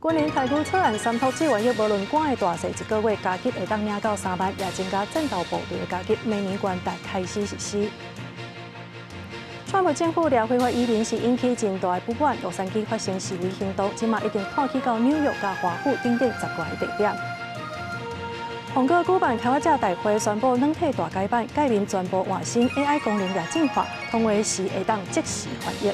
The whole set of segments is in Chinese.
今年台股草案3读志愿役无论官的大小，一个月加级会当领到3万，也增加战斗部队的加级，明年元旦开始实施。川普政府掠非法移民是引起真大的不满，洛杉矶发生示威行动，今麦已经扩起到纽约甲华府等10多个地点。红哥举办开发者大会，宣布软体大改版，改面全部换新 AI 功能也进化，通话时会当即时翻译。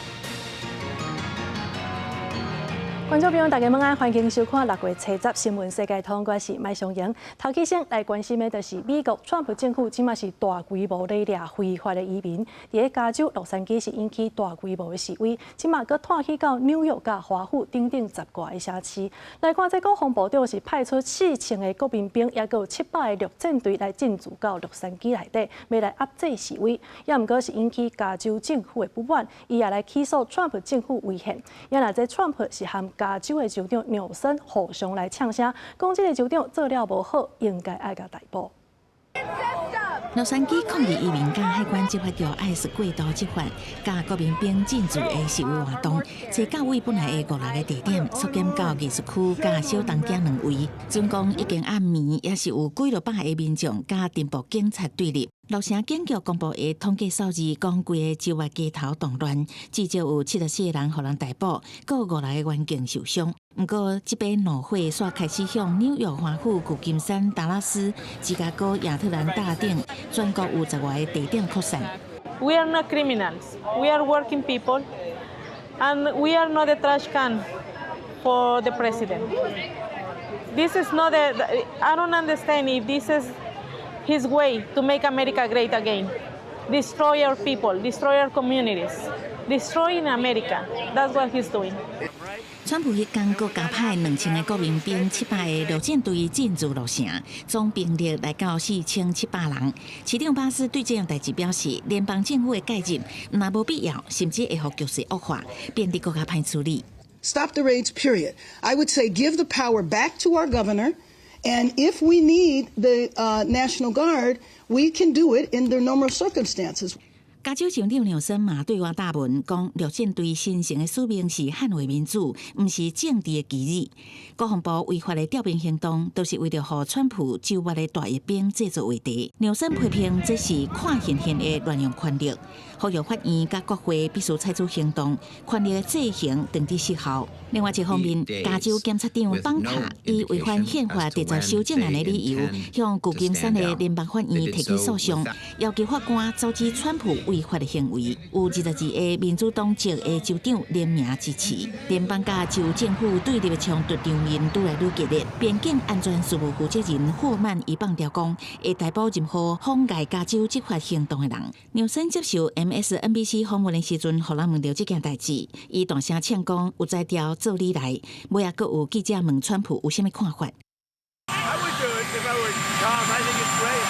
观众朋友，大家晚安，欢迎收看6月7日新闻世界通，我是麦尚莹。头起先来关心的就是美国川普政府，即马是大规模的掠非法的移民，伫加州洛杉矶是引起大规模的示威，即马佫拓起到纽约甲华府等10多个社区。来看这国防部长是派出4000个国民兵，也佫有700个陆战队来进驻到洛杉矶内底，要来压制示威。也毋过是引起加州政府的不满，伊也来起诉川普政府违宪。也若这川普是和加州的州长纽森互相来呛声，讲这个州长做了无好，应该爱甲逮捕。洛杉矶抗议移民甲海关执法着ICE过度执法，甲国民兵进驻的示威活动，在教会本来的56个地点缩减到艺术区甲小东京2围。总共已经暗暝，也是有几落百个民众甲镇暴警察对立。洛城警局公布的统计数字，讲规个州外街头动乱，至少有74个人互人逮捕，各56个员警受伤。不过，这边怒火煞开始向纽约华府、旧金山、达拉斯、芝加哥、亚特兰大等全国有10外个地点扩散。We are not criminals. We are working people, and we are not a trash can for the president. This is not a. I don't understand if this is his way to make America great again. Destroy our people, destroy our communities, destroy America. That's what he's doing. 川普迄天阁加派2000个国民兵、700个陆战队进驻洛城，总兵力来到4700人。市长巴斯对这样代志表示，联邦政府的介入若无必要，甚至会让局势恶化，变得更加歹处理。Stop the raids, period. I would say give the power back to our governor, and if we need the National Guard, we can do it in the normal circumstances. 加州州长纽森嘛对外答问讲，陆战队新成的使命是捍卫民主，毋是政治的基日。国防部违法的调兵行动，都是为了让川普州外的大阅兵制作话题。纽森批评这是看现行的乱用权力，呼吁法院甲国会必须采取行动，权力的制衡停止失效。另外一方面，加州检察长邦塔以违反宪法第10修正案的理由，向旧金山的联邦法院提起诉讼，要求法官阻止川普违法的行为。有22个民主党籍的州长联名支持。联邦甲州政府对立的冲突场面愈来愈激烈。边境安全事务负责人霍曼伊放调讲，会逮捕任何妨碍加州执法行动的人。纽森接受 MSNBC 访问的时阵，互人问到这件代志，伊大声呛讲有才调做你来。尾也阁有记者问川普有啥物看法。I would do it if I were Tom. I think it's great.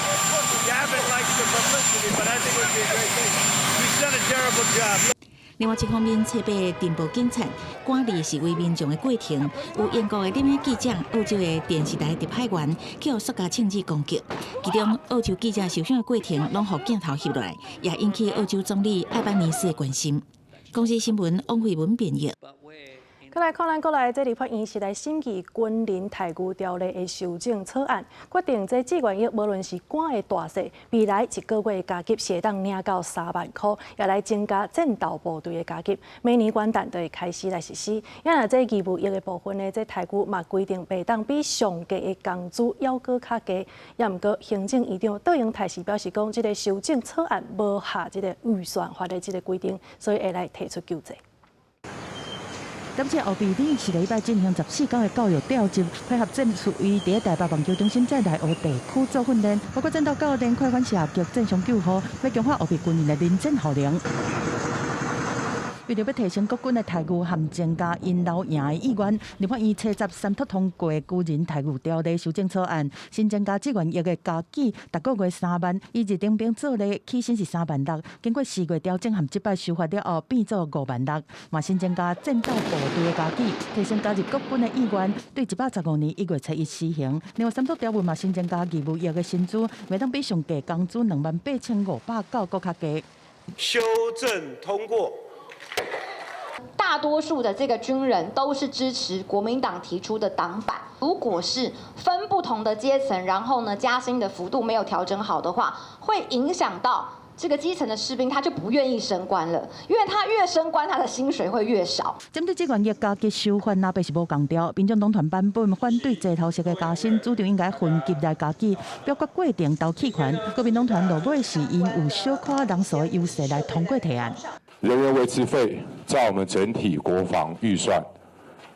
Abbott likes the publicity, but I think it would be a great thing. He's done a terrible job. 另外一方面，侧北镇暴警察管理示威民众的过程，有英国的联合记者、澳洲的电视台特派员去互塑胶枪支攻击，其中澳洲记者受伤的过程拢互镜头翕落来，也引起澳洲总理艾班尼斯的关心。公司新闻王慧文编译。再来看咱国内这立法院是来审议军人待遇条例的修正草案，决定这志愿役无论是官的大小，未来一个月加级是会当领到3万块，也来增加战斗部队的加级。明年元旦就会开始来实施。也若这义务役的部分呢，这待遇嘛规定袂当比上级的工资要搁较低。也毋过行政院长杜英泰是表示讲，这个修正草案无下这个预算法的这个规定，所以会来提出纠正。感谢后备领是礼拜进行14天的教育调集，配合正属于第一台北棒球中心在内湖地区做训练，包括战斗教练快反射局正常救护，要强化后备军人的认真效能。为了要提升国军的待遇和增加因老赢的意愿，立法院7月3读通过军人待遇条例修正草案，新增加志愿役的加给，逐个月3万，以日征兵做例起薪是3万6，经过4月调整和这摆修法了后，变做5万6。嘛新增加战斗部队的加给，提升加入国军的意愿，对115年1月7日施行。另外3组条文嘛新增加义务役的薪资，袂当比上计工资28509搁较低。修正通过。大多数的这个军人都是支持国民党提出的党版。如果是分不同的阶层，然后呢加薪的幅度没有调整好的话，会影响到这个基层的士兵，他就不愿意升官了，因为他越升官，他的薪水会越少。针对这款业加给修法，那边是无共调。民众党团版本反对齐头式的加薪，主张应该分级来加计，表决过程斗气权。国民党团落尾是因有小可人数的优势来通过提案。人员维持费在我们整体国防预算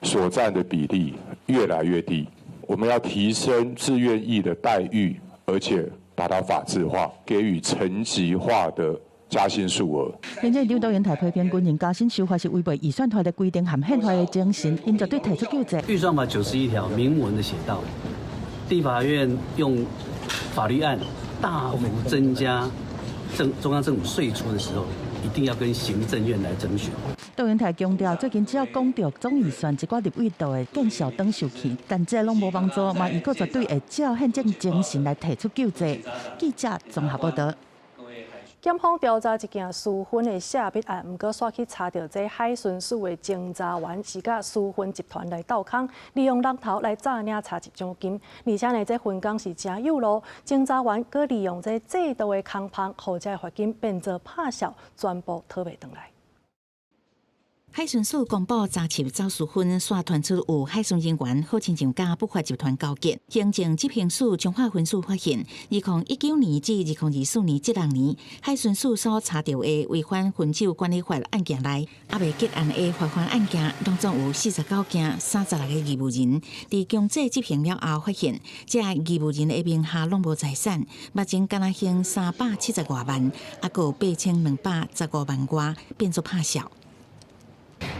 所占的比例越来越低，我们要提升志愿役的待遇，而且把它法制化，给予层级化的加薪数额。现在刘导言台批评军人加薪修法是违背预算法的规定和宪法的精神，因绝对提出纠正。预算法91条明文的写道，地法院用法律案大幅增加中央政府税出的时候，一定要跟行政院来征询。导言台强调，最近只要讲到总预算一寡立委度的见效等受气，但这拢无帮助，嘛，伊个绝对会照宪政精神来提出救济。记者综合报道。检方调查一件私婚的下笔案，不过煞去查到这海巡署的侦查员是甲私婚集团来斗空，利用人头来诈领查一奖金，而且呢，这分工是真有路。侦查员佮利用这制度的空棚，后者罚金变做拍销，全部讨袂回来。海巡署公布查缉赵淑芬，刷传出有海巡人员好亲像甲不法集团勾结。行政执行署彰化分署发现，2019年至2024年这2年，海巡署所查到的违反分酒管理法案件内，还未结案的罚款案件，当中有49件，36个义务人。伫强制执行了后，发现这义务人的名下拢无财产，目前敢若还370多万，还有8215万外，变作拍销。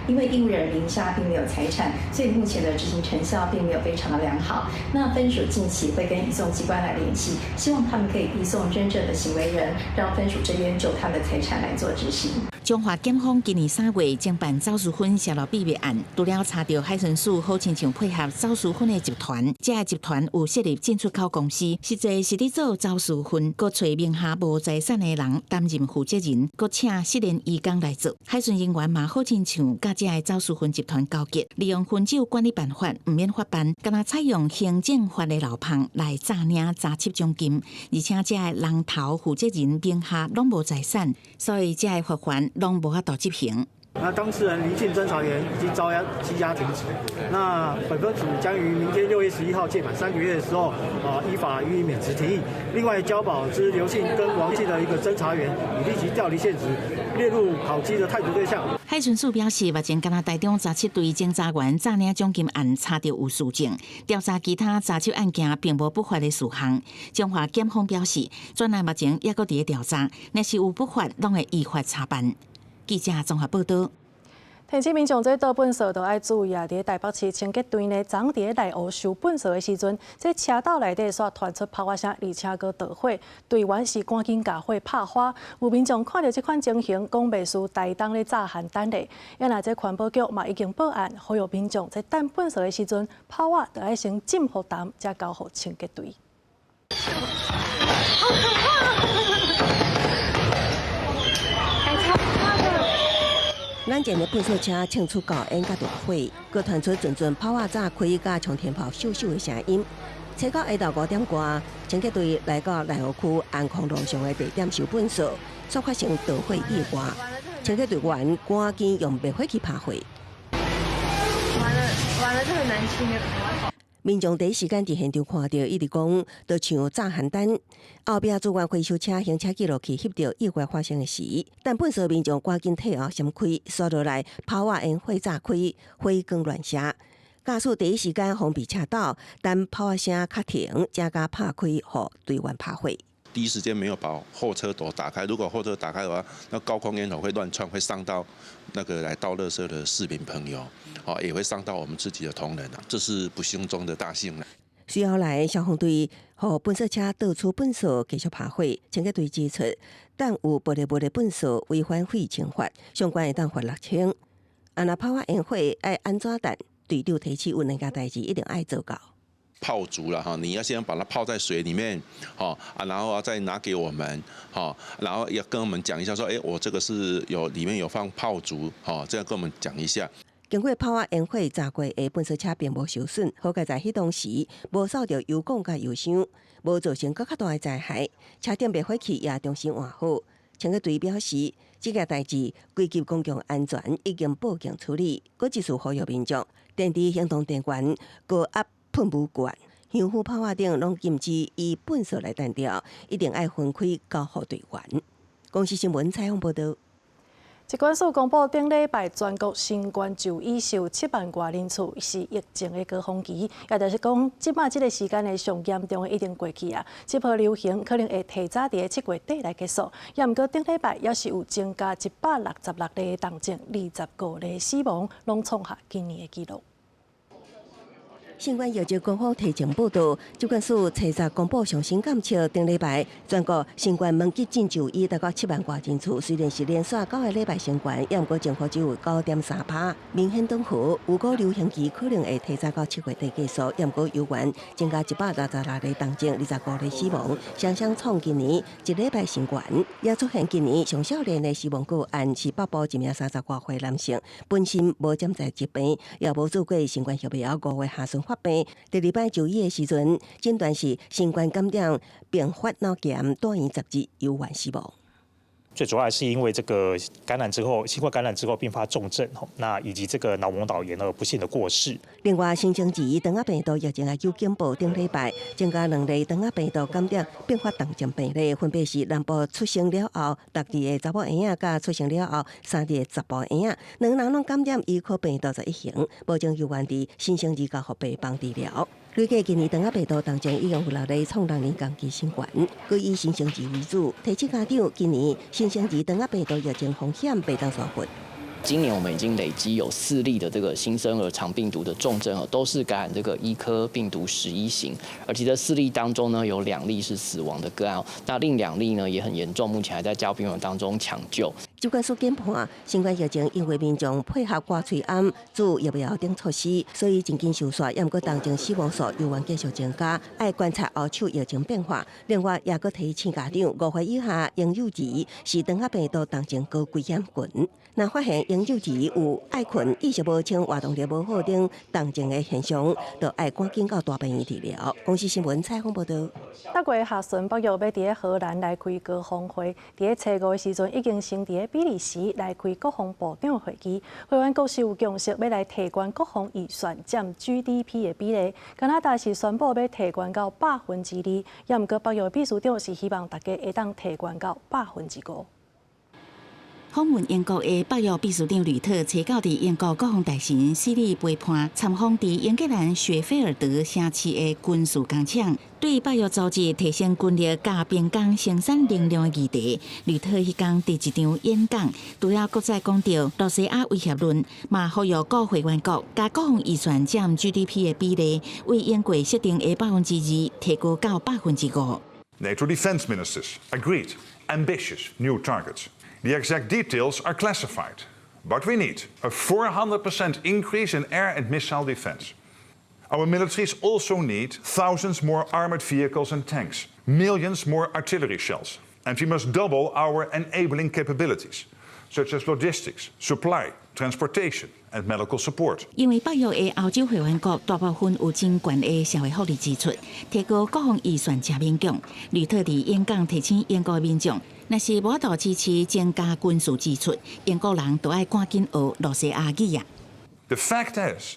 因为义务人名下并没有财产，所以目前的执行成效并没有非常的良好。那分署近期会跟移送机关来联系，希望他们可以移送真正的行为人，让分署这边就他们的财产来做执行。中华检方今年3月侦办赵淑芬泄露秘密案，除了查到海巡署好亲像配合赵淑芬的集团，这个集团有设立进出口公司，实际是伫做赵淑芬，佮找名下无财产的人担任负责人，佮请失联移工来做。海巡人员嘛好亲像甲这个赵淑芬集团勾结，利用分酒管理办法唔免法办，敢若采用行政法的漏棚来诈领查緝奖金，而且这个人头负责人名下拢无财产，所以这个罚款拢无法度执行。那当事人离境侦查员已经羁押停职。那本分署将于明天6月11号届满3个月的时候，依法予以免职提议。另外，交保之刘姓跟王姓的一个侦查员，已立即调离现职，列入考绩的汰除对象。海巡署表示，目前敢若台中17对侦查员诈领奖金案查到有事证，调查其他查缉案件并无不法的事项。中华检方表示，专案目前也搁伫调查，若是有不法，拢会依法查办。记者综合报道。提醒民众这倒粪扫都要注意啊！伫台北市清洁队呢，昨伫内湖收粪扫的时阵，这车道内底煞传出炮火声，而且搁导火，队员是赶紧甲火拍花。有民众看到这款情形，讲袂输台东咧炸邯郸咧。因那这环保局嘛已经报案，呼吁民众在倒粪扫的时阵，炮火就要先浸好淡，才交互清洁队。好可怕！咱前的喷扫车冲出高烟甲大火，佮传出阵阵炮火炸开甲冲天炮咻咻的声音。车到下昼5点外，清洁队来到内湖区安康路上的地点收粪扫，所发生导火意外。清洁队员赶紧用灭火器拍火。完了，这很难清的。民众第一时间伫现场看到，一直讲，就像炸邯郸。后壁主管回收车行车记录器翕到意外发生的时，但本所民众赶紧退后闪开，刷落来炮火因火炸开，火光乱射。驾驶第一时间封闭车道，等炮火声较停，才甲拍开，互队员拍火。第一时间没有把后车斗打开，如果后车打开的话，那高空烟头会乱窜，会伤到那个来倒垃圾的市民朋友，也会伤到我们自己的同仁啊，这是不幸中的大幸了。随后来消防队和喷扫车倒出粪扫继续拍火，清洁队指出，但有玻璃粪扫违反废清法，相关会当罚6000。若炮火引火，爱安怎办？队长提起有两件代志一定爱做到。泡足了哈，你要先把它泡在水里面，然后再拿给我们，然后要跟我们讲一下说，我这个是里面有放泡足，这样跟我们讲一下。经过炮火烟火炸过的本车车并无受损，好在在迄当时无受到油管甲油箱，无造成更较大的灾害。车顶灭火器也重新换好。请个队表示，这件代志归咎公共安全已经报警处理，佫一次呼吁民众电池行动电源高压喷雾管、香火炮火等拢禁止以粪扫来单调，一定要分开交互队员。公视新闻采访报道。疾管署公布，顶礼拜全国新冠就医受7万多人次，是疫情的高峰期，也就是讲，即马这个时间的上严重的已经过去啊。这波流行可能会提早伫7月底来结束，也毋过顶礼拜也是有增加166例重症，25例死亡，拢创下今年的纪录。新冠疫情官方提前报道，疾管署初十公布上新监测，顶礼拜全国新冠门急诊就医达到7万多人次，虽然是连续9个礼拜升悬，也毋过情况只有9.3%，明显缓和。预估流行期可能会提早到7月底结束，也毋过有关增加166例重症，25例死亡，双双创今年一礼拜新悬。也出现今年上少年的死亡个案是北部一名30多岁男性，本身无潜在疾病，也无做过新冠疫苗5月下旬发病。第二摆就医的时阵，诊断是新冠感染并发脑炎，住院10日，有晚死亡。最主要还是因为这个感染之后，新冠感染之后并发重症，那以及这个脑膜导炎而不幸的过世。另外，新增1长仔病毒疫情研究警报顶礼拜增加2例长仔病毒感染并发重症病例，分别是南部出生了后6日的查某婴仔，甲出生了后3日的查甫婴仔，2人拢感染伊可病毒11型，目前由原伫新生儿交互病房治疗。累计今年长仔病毒重症已经有6例创6年同期新悬，佮以新生儿为主，提醒家长今年新生儿长仔病毒疫情风险被当疏忽。今年我们已经累积有4例的这个新生儿肠病毒的重症都是感染这个医科病毒11型，而且这4例当中呢，有2例是死亡的个案，那另2例呢也很严重，目前还在加护病房当中抢救。疾管署研判，新冠疫情因为民众配合挂嘴安、注疫苗等措施，所以真紧收煞，也毋过重症死亡数犹原继续增加，爱观察后续疫情变化。另外，也佫提醒家长，5岁以下婴幼儿是长仔病毒重症高危险群。若发现婴幼儿有爱困、意识无清、活动力无好等重症的现象，就爱赶紧到大病院治疗。公视新闻采访报道。10月下旬，北约要伫荷兰来开高峰会，伫7月的时阵已经先伫比利时来开国防部长会议。会员国是有共识要来提高国防预算占 GDP 的比例。加拿大是宣布要提高到2%，也毋过北约秘书长是希望大家会当提高到5%。访问英国的北约秘书长吕特，找到伫英国国防大臣西里陪伴参访伫英格兰雪菲尔德城市的军事工厂，对北约组织提升军力、加兵工生产能量的议题。吕特迄天伫一场演讲，除了国在讲到罗西亚威胁论，嘛呼吁各会员国加国防预算占 GDP 的比例，为英国设定的2%提高到5%。NATO defense ministers agreed ambitious new targets. The exact details are classified, but we need a 400% increase in air and missile defense. Our militaries also need thousands more armored vehicles and tanks, millions more artillery shells, and we must double our enabling capabilities, such as logistics, supply, transportation, and medical support. 因为北约的欧洲会员国大部分有真悬的社会福利支出，提高国防预算真勉强。吕特伫演讲提醒英国民众，若是无度支持增加军事支出，英国人都要赶紧学罗西亚语言。The fact is,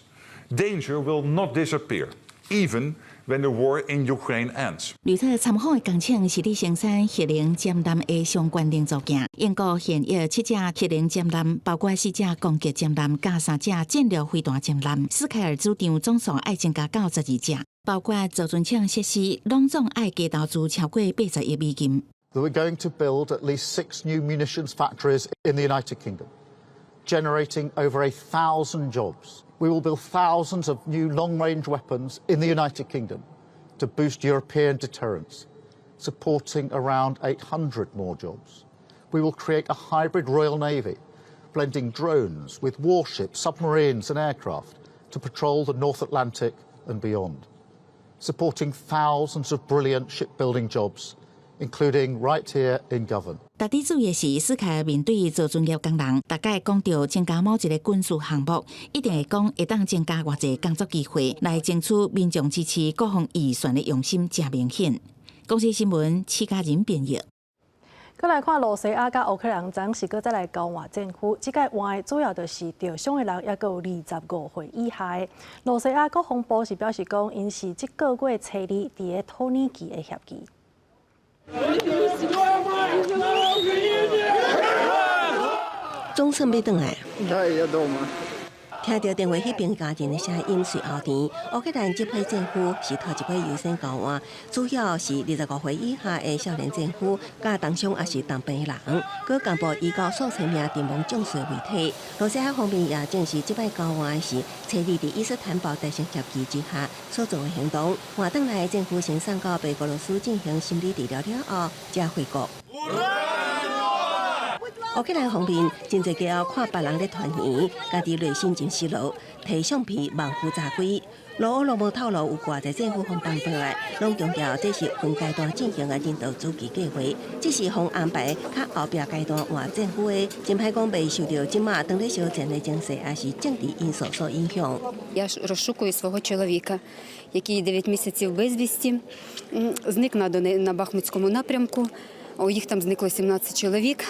danger will not disappear, even when the war in Ukraine ends. 吕特参访的工厂是伫生产核能舰舰的相关零组件。英国现有7架核能舰舰，包括4架攻击舰舰加3架战略飞弹舰舰。斯凯尔主张总数爱增加到12架，包括造船厂设施，拢总爱加投资超过80亿美金。We're going to build at least 6 new munitions factories in the United Kingdom, generating over 1,000 jobs. We will build thousands of new long-range weapons in the United Kingdom to boost European deterrence, supporting around 800 more jobs. We will create a hybrid Royal Navy, blending drones with warships, submarines and aircraft to patrol the North Atlantic and beyond. supporting thousands of brilliant shipbuilding jobs, including right here in Govan. 值得注意的是，斯凯尔面对造船业工人，大概讲到增加某一个军事项目，一定会讲会当增加偌济工作机会，来争取民众支持各方预算的用心真明显。公司新闻戚家人编译。再来看罗西亚甲乌克兰暂时搁再来交换政府，即个换的主要就是受伤的人，也有25岁以下的。罗西亚国防部是表示讲，因是即个月初二伫个土耳其的协议。总算要转来。听到电话迄边家人的声音，随后天，乌克兰这批政府是头一批优先交换，主要是25岁以下的少年政府，甲重伤也是重病的人，佮干部依照数千名阵亡将士为体。罗西亚方面也证实，这摆交换是初二伫伊斯坦堡达成协议之下所做的行动。换转来政府先送到白俄罗斯进行心理治疗了后，才回国。乌克兰方面真侪家后看别人咧团圆，家己内心真失落，摕相片望夫炸鬼。罗俄罗无透露有偌侪政府方帮回来，拢强调这是分阶段进行的人道主义计划，只是方安排较后壁阶段换政府的，真歹讲袂受到即马当咧烧钱的情势，也是政治因素所影响。Я ж розшукую свого чоловіка, який 9 місяців безвісті, зник на Бахмутському напрямку. Їх там зникло 17 чоловік.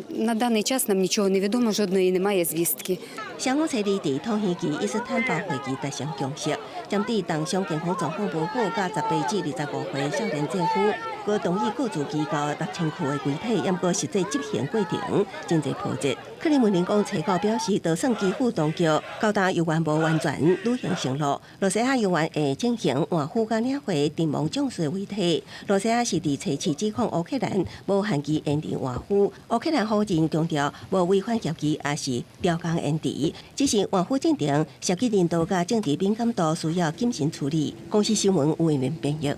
На даний час нам нічого не відомо, жодної немає звістки. 上午初二伫土耳其伊斯坦堡会议达成共识，针对重伤健康状况无好，甲18至25岁少年政府，佮同意各自机构6000躯的遗体，也过实际执行过程真侪波折。克里姆林宫初稿表示，就算基辅当局交代犹原无完全履行承诺，罗西亚犹原会进行换俘甲领回阵亡将士遗体。罗西亚是伫初次指控乌克兰无限期延长换俘，乌克兰否认强调无违反协议，也是调工延迟。只是换俘进程涉及人道甲政治敏感度，需要谨慎处理。公司新闻有为民编译。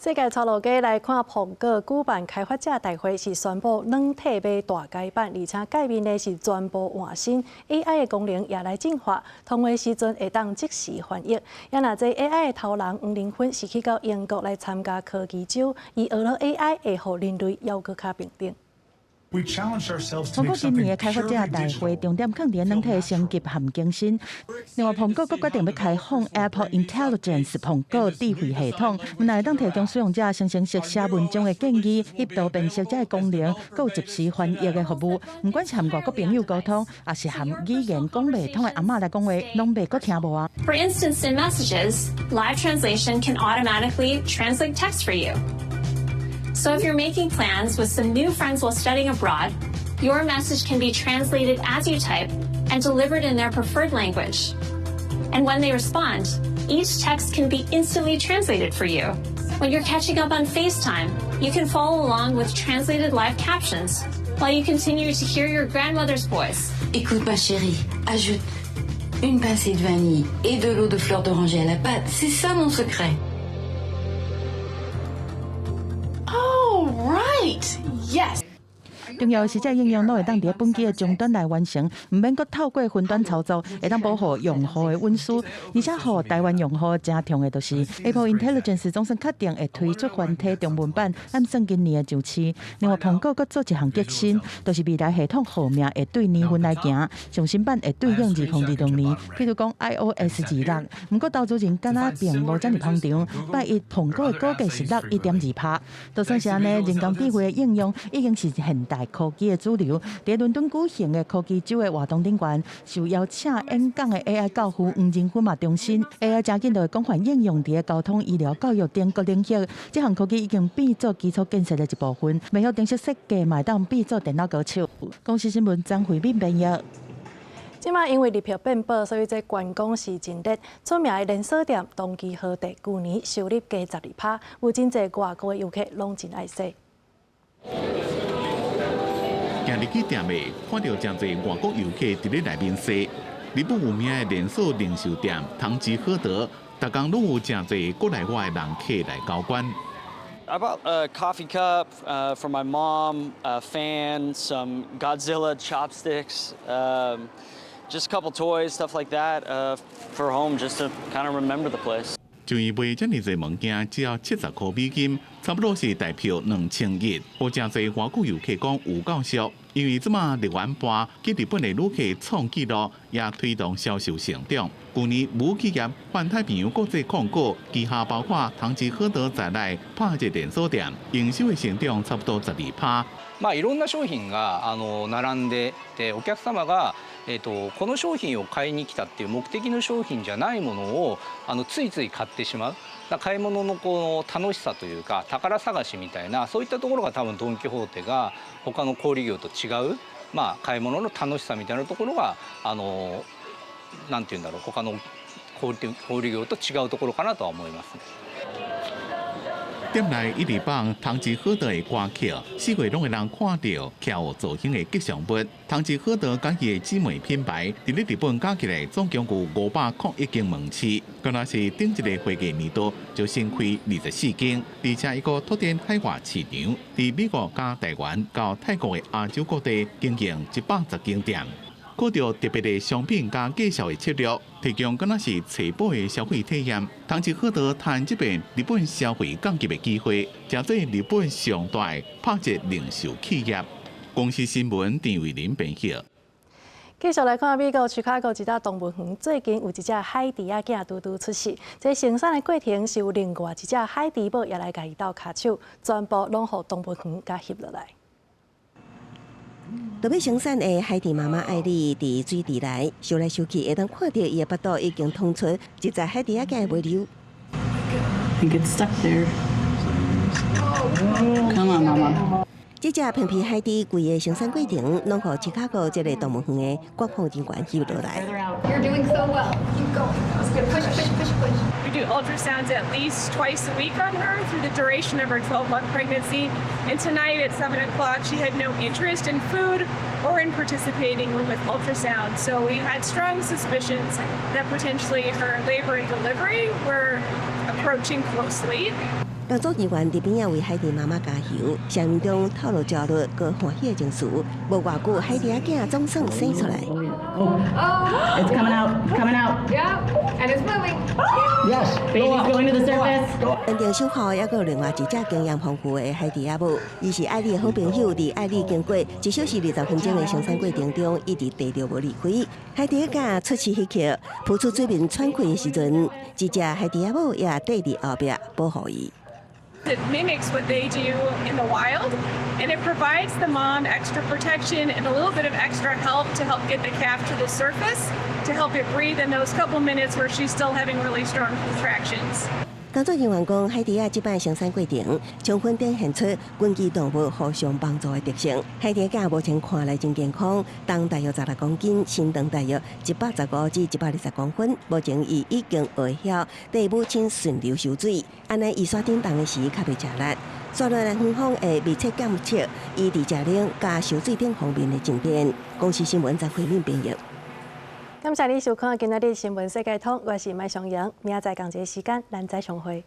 世界潮流街来看，苹果举办开发者大会是宣布软体买大改版，而且界面呢是全部换新 ，AI 的功能也来进化，通话时阵会当即时翻译。也若这 AI 的头人黄玲芬是去到英国来参加科技周，以学了 AI 会互人类犹搁较平等。苹果今年的开发者大会重点放伫软体升级和更新。另外，苹果佫决定要开放 Apple Intelligence 苹果智慧系统，内当提供使用者生成式写文章的建议、译读辨识者的功能，佫有即时翻译的服务。不管是和外国朋友沟通，也是和语言讲袂通的阿嬷来讲话，拢袂阁听无啊。For instance, in messages, live translation can automatically translate text for you. So if you're making plans with some new friends while studying abroad, your message can be translated as you type and delivered in their preferred language. And when they respond, each text can be instantly translated for you. When you're catching up on FaceTime, you can follow along with translated live captions while you continue to hear your grandmother's voice. Écoute ma chérie, ajoute une pincée de vanille et de l'eau de fleur d'oranger à la pâte. C'est ça mon secret. Right. Yes. 重要的是，这应用拢会当伫本机的终端来完成，唔免阁透过云端操作，会当保护用户的隐私。而且，互台湾用户真痛的，就是 Apple Intelligence 总算确定会推出繁体中文版，按算今年的17。另外，苹果阁做一项革新，就是未来系统号名会对年份来行，上新版会对应2026年，譬如讲 iOS 26。不过，投资人敢若并无遮尔捧场，拜一苹果的股价是落1.2%。就算是安尼，人工智慧的应用已经是现代科技的主流。伫伦敦举行的科技周的活动顶端，受邀请演讲的 AI 教父黄仁勋嘛重申 ，AI 真紧就会广泛应用伫交通、医疗、教育等各领域。这项科技已经变作基础建设的一部分，未晓定式设计嘛当变作电脑高手。公司新闻张慧敏编译。即马因为日票变薄，所以这观光是真热。出名的连锁店东基豪地去年收入加12%，有真侪外国的游客拢真爱说。行入去店内，看到真侪外国游客伫咧内面说，日本有名的连锁零售店唐吉诃德，逐工拢有真侪国内外的人客来交关。I bought a coffee cup for my mom, a fan, some Godzilla chopsticks, just a couple toys, stuff like that for home, just to kind of remember the place. 就伊卖遮尔侪物件，只要70块美金，差不多是大票2100。有真侪外国游客讲有够俗，因为即马日元盘给日本的旅客创纪录，也推动销售成长。去年母企业环太平洋国际控股旗下包括唐吉诃德在内8个连锁店，营收的成長差不多12%。いろんな商品が並んでて、お客様がこの商品を買いに来たっていう目的の商品じゃないものをついつい買ってしまう。買い物のこの楽しさというか宝探しみたいなそういったところが多分ドン・キホーテが他の小売業と違う、買い物の楽しさみたいなところがなんていうんだろう他の小売業と違うところかなとは思いますね。店内一直放唐吉诃德的歌曲，4月拢会人看到跳舞造型的吉祥物。唐吉诃德家己的姊妹品牌，伫咧日本加起来总共有501间门市，敢若是顶一个会计年度就新开24间，而且一个拓展海外市场，伫美国加台湾到泰国的亚洲各地经营110间店。靠着特别的商品加介绍的策略，提供敢若是初步的消费体验。唐吉诃德趁这边日本消费降级的机会，成做日本上大的拍折零售企业。公司新闻陈伟林编辑。继续来看美国芝加哥一只动物园，最近有一只海猪仔囝拄拄出世。这生产的过程是有另外一只海猪母也来家己斗卡手，全部拢互动物园甲翕落来。特别生产的海蒂妈妈艾莉伫水池内收来收去，会当看到伊的腹肚已经通出一只海猪仔囝的尾流。You get stuck there. Come on, Mama. 这只偏僻海猪规个生产过程，拢互芝加哥这个动物园的管控人员翕落来。You're doing so well. Keep going. That's good. Push, push, push, push. We do ultrasounds at least twice a week on her through the duration of her 12-month pregnancy. And tonight at 7 o'clock, she had no interest in food or in participating with ultrasound. So we had strong suspicions that potentially her labor and delivery were approaching closely. 工作人员伫边仔为海蒂妈妈加油，声面中透露焦虑、高欢喜的情绪。无偌久，海蒂仔囝总算生出来。It's coming out. Coming out. Yeah, and it's moving. Yes. Baby's going to the surface. 园丁守护还有另外一只经验丰富的海蒂仔母，伊是艾莉的好朋友。伫艾莉经过1小时20分钟的生产过程中，一直地着无离开。海蒂仔囝出世迄刻，扑出水面喘气的时阵，一只海蒂仔母也缀伫后壁保护伊。It mimics what they do in the wild, and it provides the mom extra protection and a little bit of extra help to help get the calf to the surface, to help it breathe in those couple minutes where she's still having really strong contractions. 工作人员讲，海猪仔这摆生产过程充分展现出群居动物互相帮助的特性。海猪仔目前看来真健康，重大约16公斤，身长大约115至120公分。目前伊已经会晓对母亲顺流收水，安尼伊刷叮当的时较袂吃力。刷落来芬芳的密切感测，伊伫食冷加收水等方面的进展。公司新闻在回面编译。感谢你收看今仔日新闻世界通，我是麦尚阳，明仔载同一时间咱再相会。